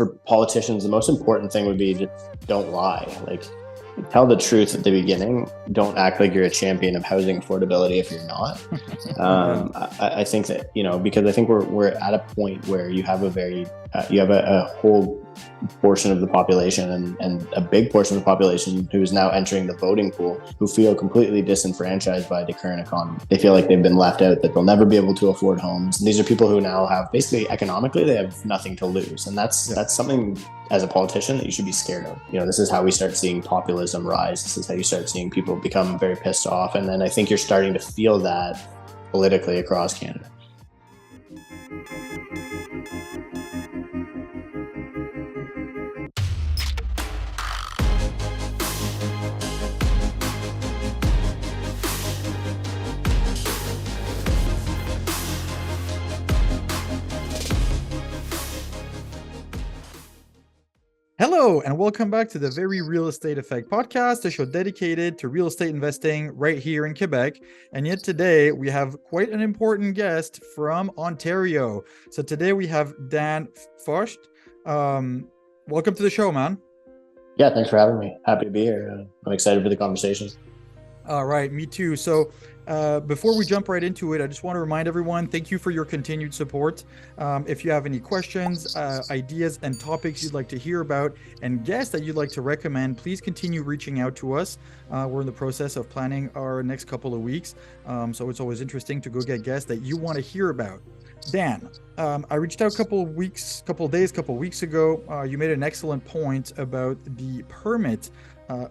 for politicians, the most important thing would be just don't lie. Like, tell the truth at the beginning. Don't act like you're a champion of housing affordability if you're not. I think that, because I think we're at a point where you have a whole portion of the population and a big portion of the population who is now entering the voting pool, who feel completely disenfranchised by the current economy. They feel like they've been left out, that they'll never be able to afford homes. And these are people who now have, basically economically, they have nothing to lose. And that's something as a politician that you should be scared of. This is how we start seeing populism rise. This is how you start seeing people become very pissed off. And then I think you're starting to feel that politically across Canada. Hello, and welcome back to the Very Real Estate Effect podcast, a show dedicated to real estate investing right here in Quebec. And yet today we have quite an important guest from Ontario. So today we have Dan Foch. Welcome to the show, man. Yeah, thanks for having me. Happy to be here. I'm excited for the conversation. All right, me too. So before we jump right into it, I just want to remind everyone, thank you for your continued support. If you have any questions, ideas, and topics you'd like to hear about, and guests that you'd like to recommend, please continue reaching out to us. We're in the process of planning our next couple of weeks. So it's always interesting to go get guests that you want to hear about. Dan, I reached out a couple of weeks ago. You made an excellent point about the permit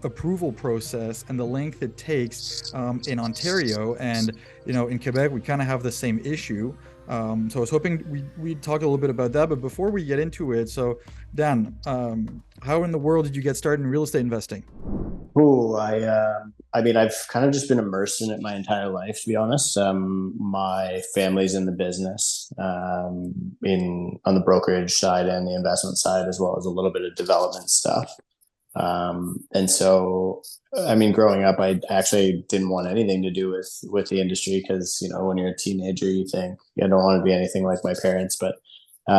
approval process and the length it takes in Ontario, and in Quebec we kind of have the same issue. So I was hoping we'd talk a little bit about that, but before we get into it, so Dan, how in the world did you get started in real estate investing? I've kind of just been immersed in it my entire life, to be honest. My family's in the business, on the brokerage side and the investment side, as well as a little bit of development stuff. And so, growing up, I actually didn't want anything to do with the industry because, when you're a teenager, you think, I don't want to be anything like my parents, but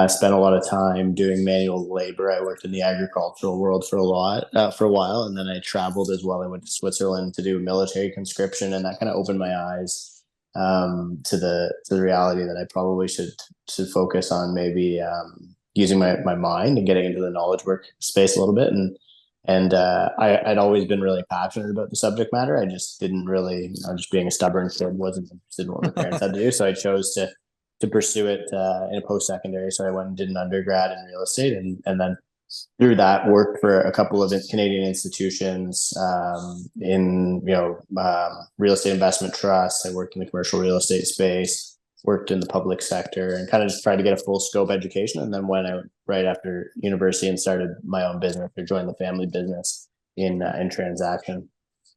spent a lot of time doing manual labor. I worked in the agricultural world for a while, and then I traveled as well. I went to Switzerland to do military conscription, and that kind of opened my eyes to the reality that I probably should focus on maybe using my mind and getting into the knowledge work space a little bit. And I'd always been really passionate about the subject matter. I just didn't really, just being a stubborn kid, wasn't interested in what my parents had to do. So I chose to pursue it in a post-secondary. So I went and did an undergrad in real estate, and then through that worked for a couple of Canadian institutions in real estate investment trusts. I worked in the commercial real estate space, worked in the public sector, and kind of just tried to get a full scope education. And then went out right after university and started my own business, or joined the family business in transaction.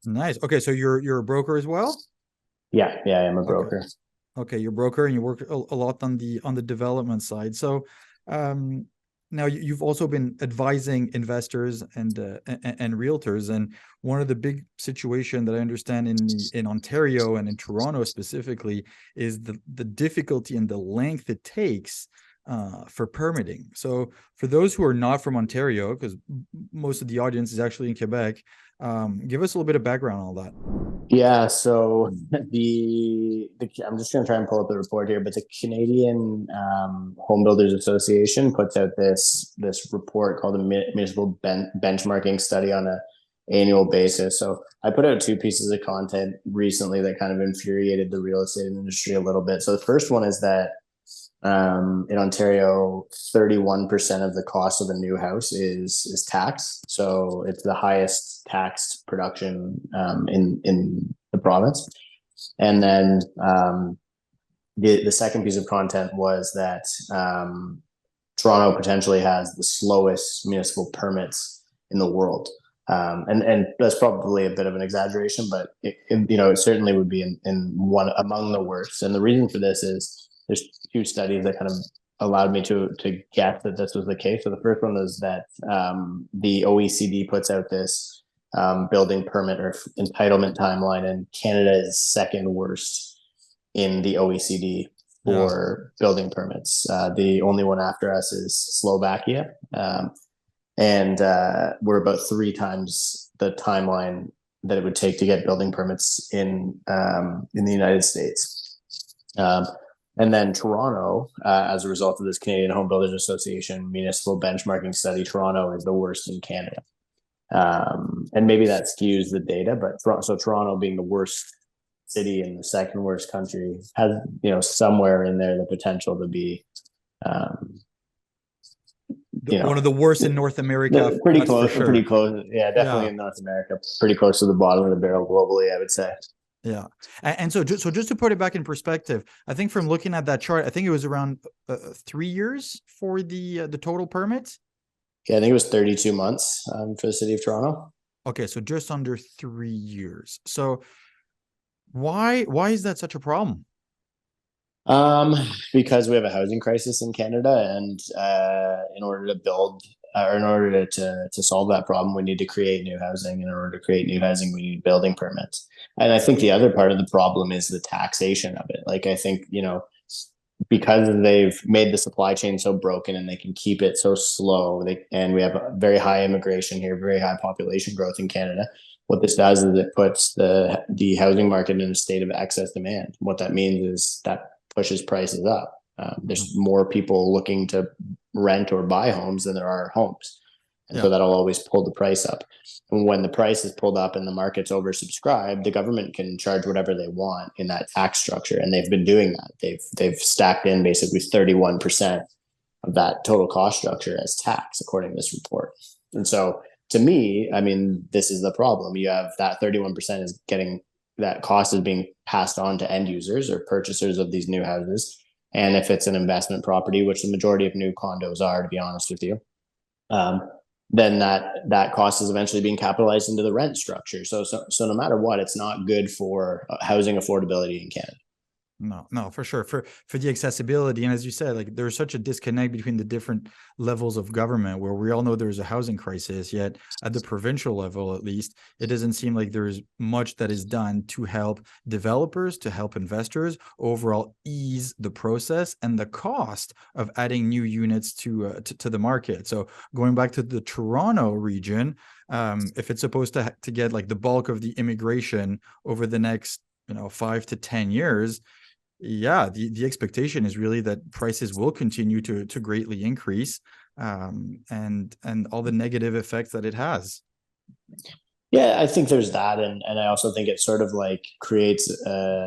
Nice. Okay, so you're a broker as well? Yeah, I am a broker. Okay, you're a broker, and you work a lot on the development side. So now you've also been advising investors and realtors, and one of the big situation that I understand in Ontario and in Toronto specifically is the difficulty and the length it takes for permitting. So for those who are not from Ontario, because most of the audience is actually in Quebec, give us a little bit of background on all that. Yeah, so I'm just going to try and pull up the report here, but the Canadian Home Builders Association puts out this report called the Municipal Benchmarking Study on an annual basis. So I put out two pieces of content recently that kind of infuriated the real estate industry a little bit. So the first one is that in Ontario, 31% of the cost of a new house is tax. So it's the highest taxed production in the province. And then the second piece of content was that Toronto potentially has the slowest municipal permits in the world. And that's probably a bit of an exaggeration, but it certainly would be in one among the worst. And the reason for this is there's two studies that kind of allowed me to guess that this was the case. So the first one was that the OECD puts out this building permit or entitlement timeline, and Canada is second worst in the OECD Yeah. for building permits. The only one after us is Slovakia, and we're about 3 times the timeline that it would take to get building permits in the United States. And then Toronto, as a result of this Canadian Home Builders Association municipal benchmarking study, Toronto is the worst in Canada. And maybe that skews the data, but so Toronto being the worst city in the second worst country has, somewhere in there the potential to be, One of the worst in North America, pretty that's for close, sure. pretty close. Yeah, definitely Yeah. in North America, pretty close to the bottom of the barrel globally, I would say. Yeah. And so just to put it back in perspective, I think from looking at that chart, I think it was around 3 years for the total permits. Yeah, I think it was 32 months for the city of Toronto. Okay, so just under 3 years. So why is that such a problem? Because we have a housing crisis in Canada, and in order to build, or in order to solve that problem, we need to create new housing. And in order to create new housing, we need building permits. And I think the other part of the problem is the taxation of it. Like, I think, because they've made the supply chain so broken and they can keep it so slow, and we have a very high immigration here, very high population growth in Canada. What this does is it puts the housing market in a state of excess demand. What that means is that pushes prices up. There's more people looking to rent or buy homes than there are homes. And so that'll always pull the price up. And when the price is pulled up and the market's oversubscribed, the government can charge whatever they want in that tax structure. And they've been doing that. They've stacked in basically 31% of that total cost structure as tax, according to this report. And so to me, I mean, this is the problem. You have that 31% is getting, that cost is being passed on to end users or purchasers of these new houses. And if it's an investment property, which the majority of new condos are, to be honest with you, then that cost is eventually being capitalized into the rent structure. So no matter what, it's not good for housing affordability in Canada. No, for sure. For the accessibility. And as you said, like there's such a disconnect between the different levels of government where we all know there's a housing crisis, yet at the provincial level, at least, it doesn't seem like there's much that is done to help developers, to help investors overall ease the process and the cost of adding new units to the market. So going back to the Toronto region, if it's supposed to get like the bulk of the immigration over the next 5 to 10 years, the expectation is really that prices will continue to greatly increase, and all the negative effects that it has. Yeah, I think there's that, and I also think it sort of like creates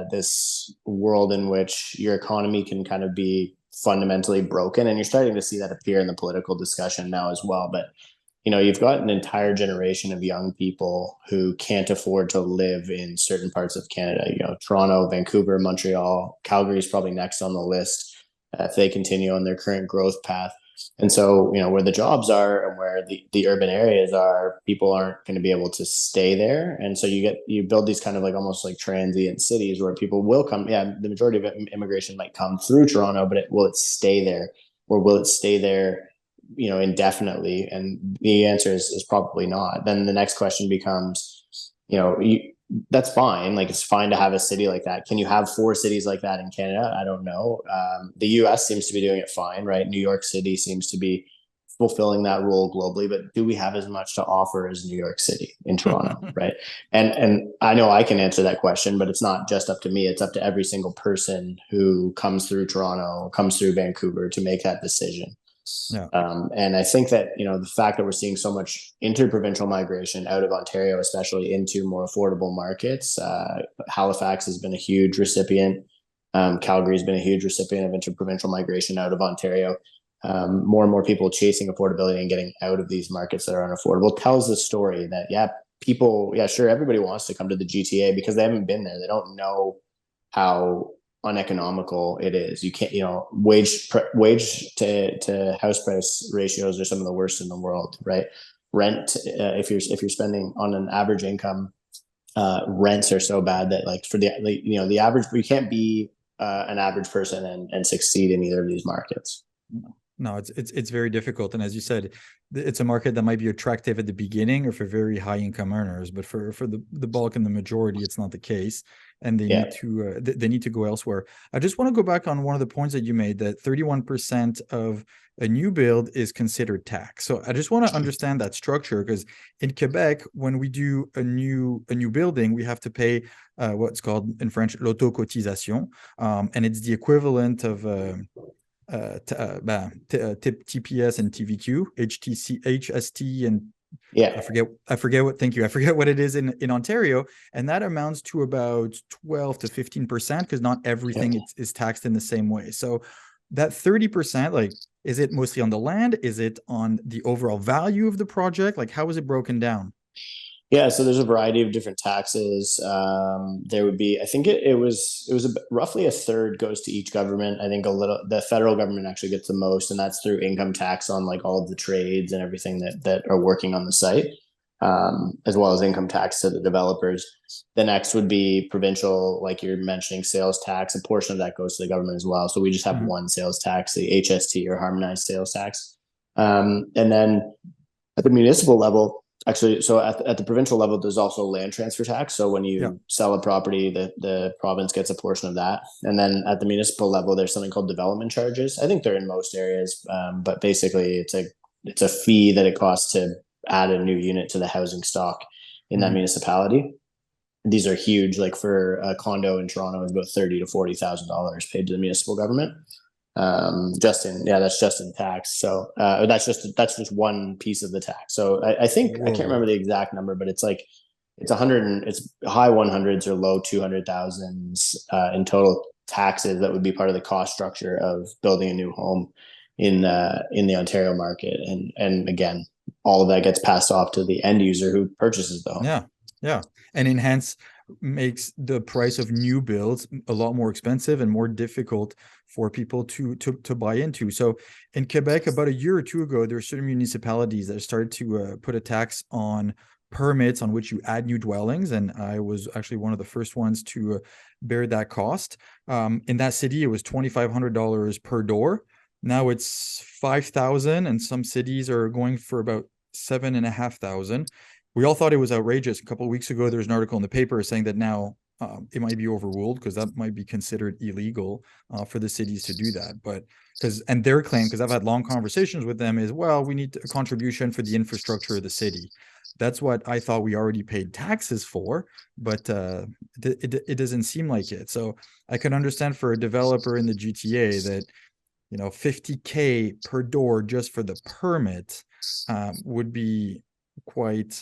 this world in which your economy can kind of be fundamentally broken, and you're starting to see that appear in the political discussion now as well. But you've got an entire generation of young people who can't afford to live in certain parts of Canada. Toronto, Vancouver, Montreal, Calgary is probably next on the list if they continue on their current growth path. And so, where the jobs are and where the urban areas are, people aren't going to be able to stay there. And so you build these kind of like almost like transient cities where people will come. Yeah, the majority of immigration might come through Toronto, but will it stay there, or will it stay there indefinitely? And the answer is probably not. Then the next question becomes, that's fine. Like, it's fine to have a city like that. Can you have 4 cities like that in Canada? I don't know. The US seems to be doing it fine, right? New York City seems to be fulfilling that role globally, but do we have as much to offer as New York City in Toronto? Right. And I know I can answer that question, but it's not just up to me. It's up to every single person who comes through Toronto, comes through Vancouver to make that decision. Yeah. And I think that, the fact that we're seeing so much interprovincial migration out of Ontario, especially into more affordable markets, Halifax has been a huge recipient. Calgary's been a huge recipient of interprovincial migration out of Ontario. More and more people chasing affordability and getting out of these markets that are unaffordable tells the story that, people, sure, everybody wants to come to the GTA because they haven't been there. They don't know how uneconomical it is. You can't, wage to house price ratios are some of the worst in the world, right? Rent, if you're spending on an average income, rents are so bad that like for the average, you can't be an average person and succeed in either of these markets. No, it's very difficult. And as you said, it's a market that might be attractive at the beginning or for very high income earners, but for the bulk and the majority, it's not the case. and they Yeah. need to they need to go elsewhere. I just want to go back on one of the points that you made, that 31% of a new build is considered tax. So I just want to understand that structure, because in Quebec, when we do a new building, we have to pay what's called in French l'autocotisation, and it's the equivalent of TPS and TVQ, HTC, HST, and Yeah. I forget what, thank you. I forget what it is in Ontario. And that amounts to about 12 to 15%, because not everything is taxed in the same way. So that 30%, like, is it mostly on the land? Is it on the overall value of the project? Like, how is it broken down? Yeah, so there's a variety of different taxes. There would be, I think it was roughly a third goes to each government. I think the federal government actually gets the most, and that's through income tax on like all of the trades and everything that are working on the site, as well as income tax to the developers. The next would be provincial, like you're mentioning, sales tax. A portion of that goes to the government as well. So we just have one sales tax, the HST, or harmonized sales tax. And then at the municipal level, actually, so at the provincial level, there's also land transfer tax. So when you sell a property, the province gets a portion of that. And then at the municipal level, there's something called development charges. I think they're in most areas, but basically it's a fee that it costs to add a new unit to the housing stock in that municipality. These are huge. Like for a condo in Toronto, is about $30,000 to $40,000 paid to the municipal government. That's just in tax. So that's just one piece of the tax. So I think I can't remember the exact number, but it's like it's high 100s or low 200,000s in total taxes that would be part of the cost structure of building a new home in the Ontario market. And again, all of that gets passed off to the end user who purchases the home. Yeah, and enhance makes the price of new builds a lot more expensive and more difficult for people to buy into. So in Quebec, about a year or two ago, there are certain municipalities that started to put a tax on permits on which you add new dwellings, and I was actually one of the first ones to bear that cost. In that city, it was $2,500 per door. Now it's 5,000, and some cities are going for about 7,500. We all thought it was outrageous. A couple of weeks ago, there was an article in the paper saying that now it might be overruled, because that might be considered illegal for the cities to do that. But and their claim, because I've had long conversations with them, is, well, we need a contribution for the infrastructure of the city. That's what I thought we already paid taxes for, but it doesn't seem like it. So I can understand for a developer in the GTA that, $50K per door just for the permit would be quite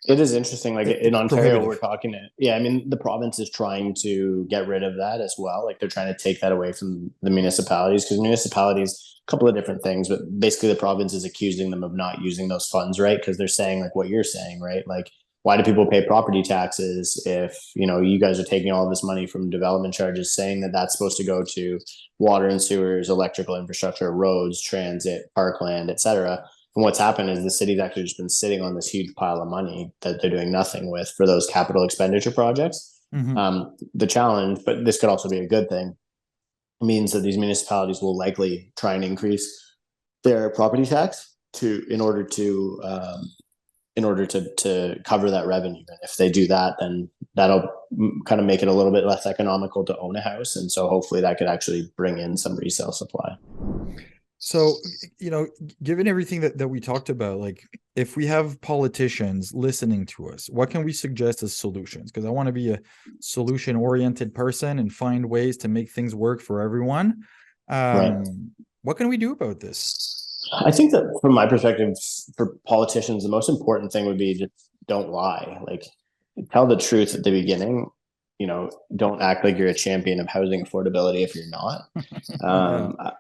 it is interesting. Like in Ontario, we're talking I mean, the province is trying to get rid of that as well. Like they're trying to take that away from the municipalities, because municipalities, a couple of different things, but basically the province is accusing them of not using those funds right, because they're saying like what you're saying, right? Like, why do people pay property taxes if you guys are taking all this money from development charges, saying that that's supposed to go to water and sewers, electrical infrastructure, roads, transit, parkland, etc. And what's happened is the city's actually just been sitting on this huge pile of money that they're doing nothing with for those capital expenditure projects. The challenge, but this could also be a good thing, means that these municipalities will likely try and increase their property tax in order to cover that revenue. And if they do that, then that'll kind of make it a little bit less economical to own a house. And so hopefully that could actually bring in some resale supply. So, given everything that we talked about, like if we have politicians listening to us, what can we suggest as solutions? Because I want to be a solution-oriented person and find ways to make things work for everyone. Right. What can we do about this? I think that from my perspective, for politicians, the most important thing would be just don't lie. Like, tell the truth at the beginning. Don't act like you're a champion of housing affordability if you're not.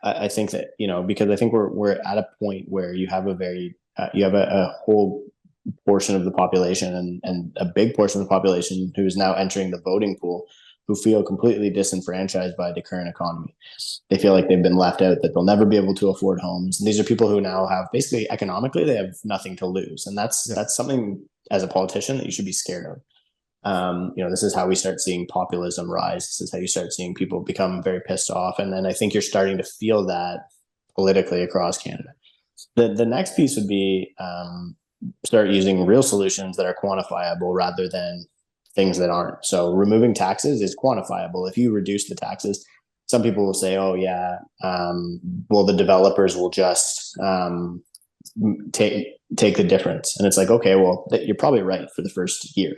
I think that, because I think we're at a point where you have a whole portion of the population and a big portion of the population who is now entering the voting pool, who feel completely disenfranchised by the current economy. They feel like they've been left out, that they'll never be able to afford homes. And these are people who now have, basically economically, they have nothing to lose. And that's something as a politician that you should be scared of. This is how we start seeing populism rise. This is how you start seeing people become very pissed off. And then I think you're starting to feel that politically across Canada. The next piece would be start using real solutions that are quantifiable rather than things that aren't. So removing taxes is quantifiable. If you reduce the taxes, some people will say, oh yeah, well, the developers will just take the difference. And it's like, okay, well, you're probably right for the first year.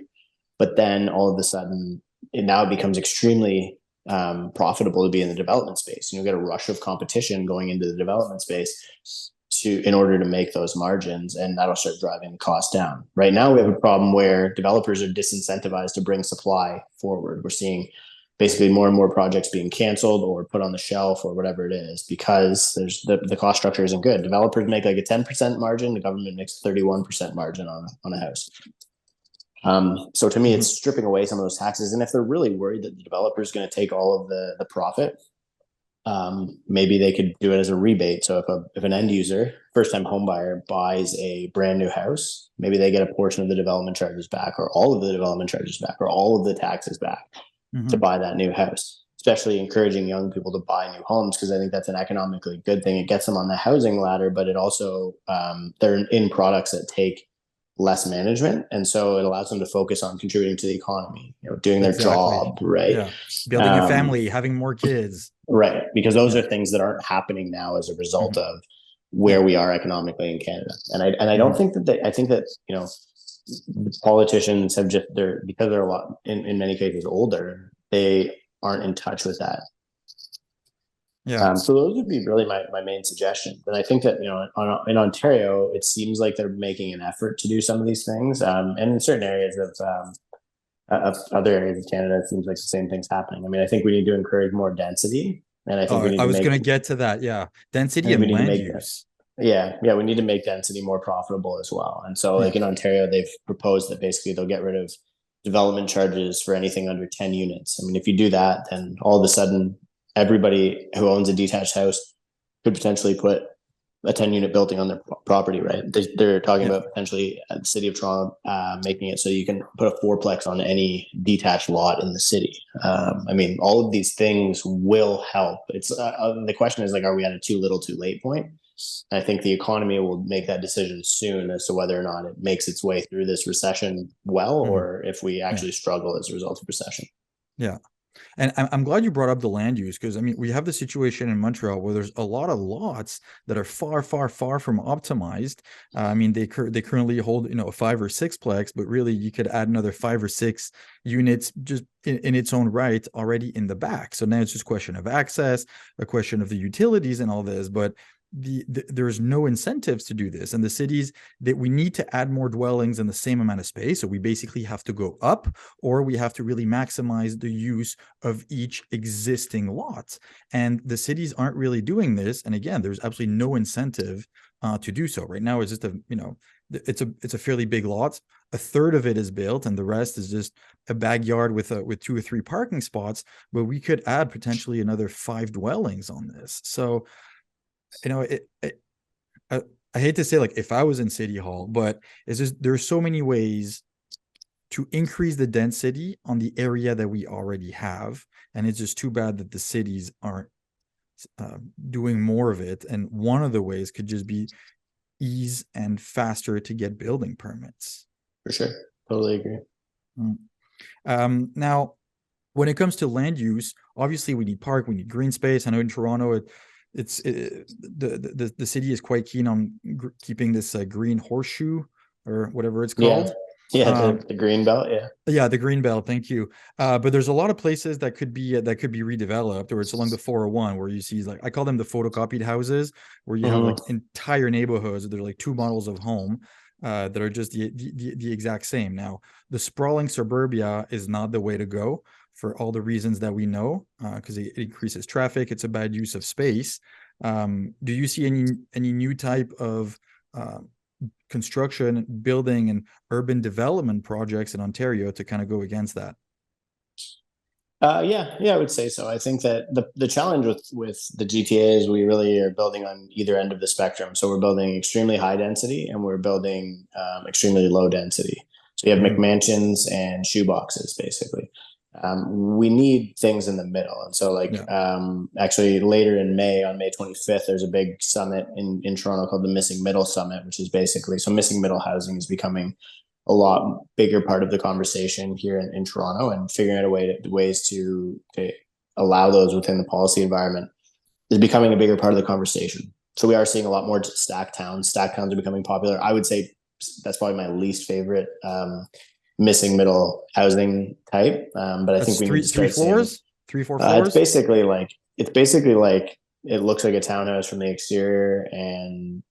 But then all of a sudden, it becomes extremely profitable to be in the development space. And you'll get a rush of competition going into the development space in order to make those margins, and that'll start driving the cost down. Right now, we have a problem where developers are disincentivized to bring supply forward. We're seeing basically more and more projects being canceled or put on the shelf or whatever it is, because there's the cost structure isn't good. Developers make like a 10% margin, the government makes 31% margin on a house. So to me, it's stripping away some of those taxes. And if they're really worried that the developer is going to take all of the profit, maybe they could do it as a rebate. So if an end user, first time home buyer, buys a brand new house, maybe they get a portion of the development charges back, or all of the development charges back, or all of the taxes back to buy that new house. Especially encouraging young people to buy new homes, because I think that's an economically good thing. It gets them on the housing ladder, but it also they're in products that take less management, and so it allows them to focus on contributing to the economy, doing their job, right? Yeah, building a family, having more kids, right? Because those are things that aren't happening now as a result of where we are economically in Canada. And I don't think that I think that politicians have because they're a lot in many cases older, they aren't in touch with that. So those would be really my main suggestions. And I think that, in Ontario, it seems like they're making an effort to do some of these things. And in certain areas of other areas of Canada, it seems like the same thing's happening. I mean, I think we need to encourage more density. And I think I was going to get to that. Yeah. Density and land use. Yeah. We need to make density more profitable as well. And so like in Ontario, they've proposed that basically they'll get rid of development charges for anything under 10 units. I mean, if you do that, then all of a sudden, everybody who owns a detached house could potentially put a 10-unit building on their property, right? They're talking about potentially the city of Toronto making it so you can put a fourplex on any detached lot in the city. I mean, all of these things will help. It's the question is like, are we at a too little, too late point? I think the economy will make that decision soon as to whether or not it makes its way through this recession well, or if we actually struggle as a result of recession. Yeah. And I'm glad you brought up the land use, because I mean, we have the situation in Montreal where there's a lot of lots that are far, far, far from optimized. I mean, they currently hold, a 5 or 6 plex, but really you could add another 5 or 6 units just in its own right already in the back. So now it's just a question of access, a question of the utilities and all this, but there's no incentives to do this. And the cities that we need to add more dwellings in the same amount of space. So we basically have to go up, or we have to really maximize the use of each existing lot. And the cities aren't really doing this. And again, there's absolutely no incentive to do so. Right now, it's just it's a fairly big lot. A third of it is built, and the rest is just a backyard with 2 or 3 parking spots. But we could add potentially another 5 dwellings on this. So I hate to say, like, if I was in City Hall, but it's just there's so many ways to increase the density on the area that we already have, and it's just too bad that the cities aren't doing more of it. And one of the ways could just be ease and faster to get building permits. For sure, totally agree. Now, when it comes to land use, obviously we need park, we need green space. I know in Toronto, the city is quite keen on keeping this green horseshoe, or whatever it's called. The green belt. The green belt, thank you. But there's a lot of places that could be redeveloped, or it's along the 401 where you see, like, I call them the photocopied houses, where you have like entire neighborhoods. There's like 2 models of home that are just the exact same. Now, the sprawling suburbia is not the way to go, for all the reasons that we know, because it increases traffic. It's a bad use of space. Do you see any new type of construction, building, and urban development projects in Ontario to kind of go against that? I would say so. I think that the challenge with the GTA is we really are building on either end of the spectrum. So we're building extremely high density, and we're building extremely low density. So you have McMansions and shoeboxes, basically. We need things in the middle. And so actually later in May, on May 25th, there's a big summit in Toronto called the Missing Middle Summit, which is basically, so missing middle housing is becoming a lot bigger part of the conversation here in Toronto, and figuring out ways to allow those within the policy environment is becoming a bigger part of the conversation. So we are seeing a lot more stack towns. Stack towns are becoming popular. I would say that's probably my least favorite missing middle housing type. But I That's think we need to three start seeing. floors, 3 4 floors. It's basically like it looks like a townhouse from the exterior, and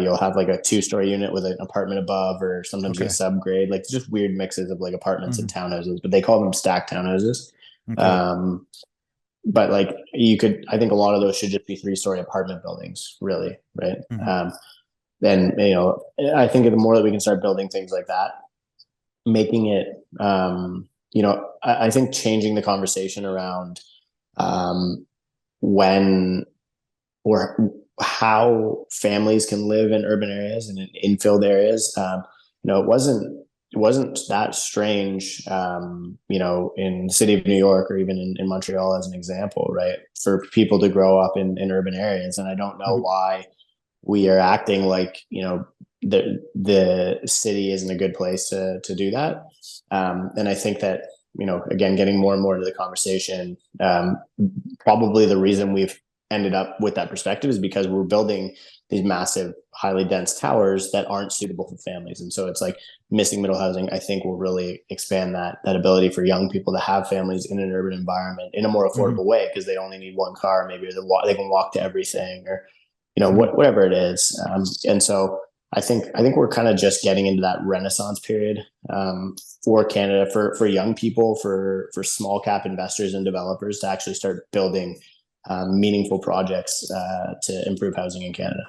you'll have like a 2-story unit with an apartment above, or sometimes you Okay. get subgrade, like just weird mixes of like apartments and Hmm. townhouses, but they call them stacked townhouses. Okay. Um, but like I think a lot of those should just be 3-story apartment buildings, really, right? Hmm. Then I think the more that we can start building things like that, making it, I think changing the conversation around um, when or how families can live in urban areas and in infilled areas. It wasn't that strange, in the city of New York, or even in Montreal, as an example, right? For people to grow up in urban areas. And I don't know Hmm. why we are acting like, the city isn't a good place to do that. And I think that, again, getting more and more into the conversation, probably the reason we've ended up with that perspective is because we're building these massive, highly dense towers that aren't suitable for families. And so it's like missing middle housing, I think, will really expand that ability for young people to have families in an urban environment in a more Hmm. affordable way, because they only need one car, maybe they can walk to everything, or Hmm. whatever it is. And so I think we're kind of just getting into that renaissance period, for Canada, for young people, for small cap investors and developers to actually start building meaningful projects to improve housing in Canada.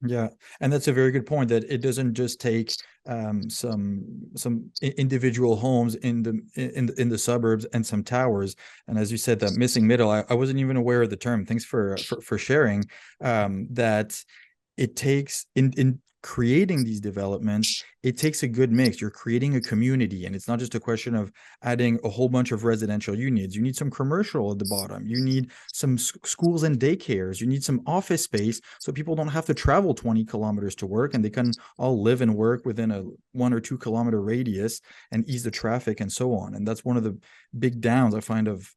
Yeah, and that's a very good point, that it doesn't just take some individual homes in the suburbs and some towers. And as you said, that missing middle, I wasn't even aware of the term. Thanks for sharing that. It takes in creating these developments, it takes a good mix. You're creating a community, and it's not just a question of adding a whole bunch of residential units. You need some commercial at the bottom. You need some schools and daycares. You need some office space so people don't have to travel 20 kilometers to work, and they can all live and work within a 1 or 2 kilometer radius, and ease the traffic and so on. And that's one of the big downs I find of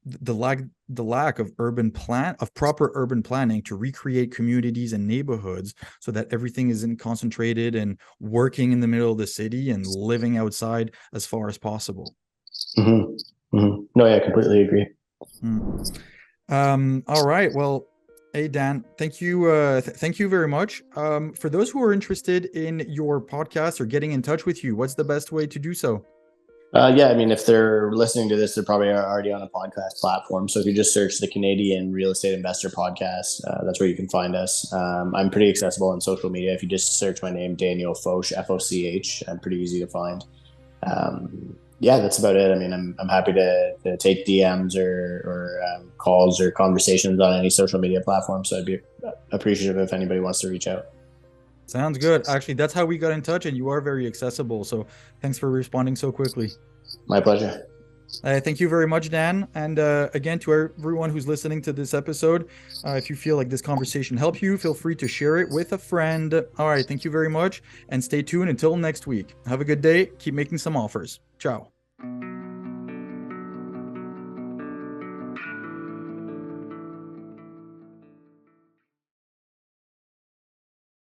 the lack of proper urban planning to recreate communities and neighborhoods, so that everything isn't concentrated and working in the middle of the city and living outside as far as possible. Mm-hmm. Mm-hmm. No, yeah, I completely agree. Mm. All right. Well, hey Dan, thank you. Thank you very much. For those who are interested in your podcast or getting in touch with you, what's the best way to do so? Yeah, I mean, if they're listening to this, they're probably already on a podcast platform. So if you just search the Canadian Real Estate Investor Podcast, that's where you can find us. I'm pretty accessible on social media. If you just search my name, Daniel Foch, Foch, I'm pretty easy to find. Yeah, that's about it. I mean, I'm happy to take DMs or calls or conversations on any social media platform. So I'd be appreciative if anybody wants to reach out. Sounds good. Actually, that's how we got in touch, and you are very accessible. So thanks for responding so quickly. My pleasure. Thank you very much, Dan. And again, to everyone who's listening to this episode, if you feel like this conversation helped you, feel free to share it with a friend. All right. Thank you very much. And stay tuned until next week. Have a good day. Keep making some offers. Ciao.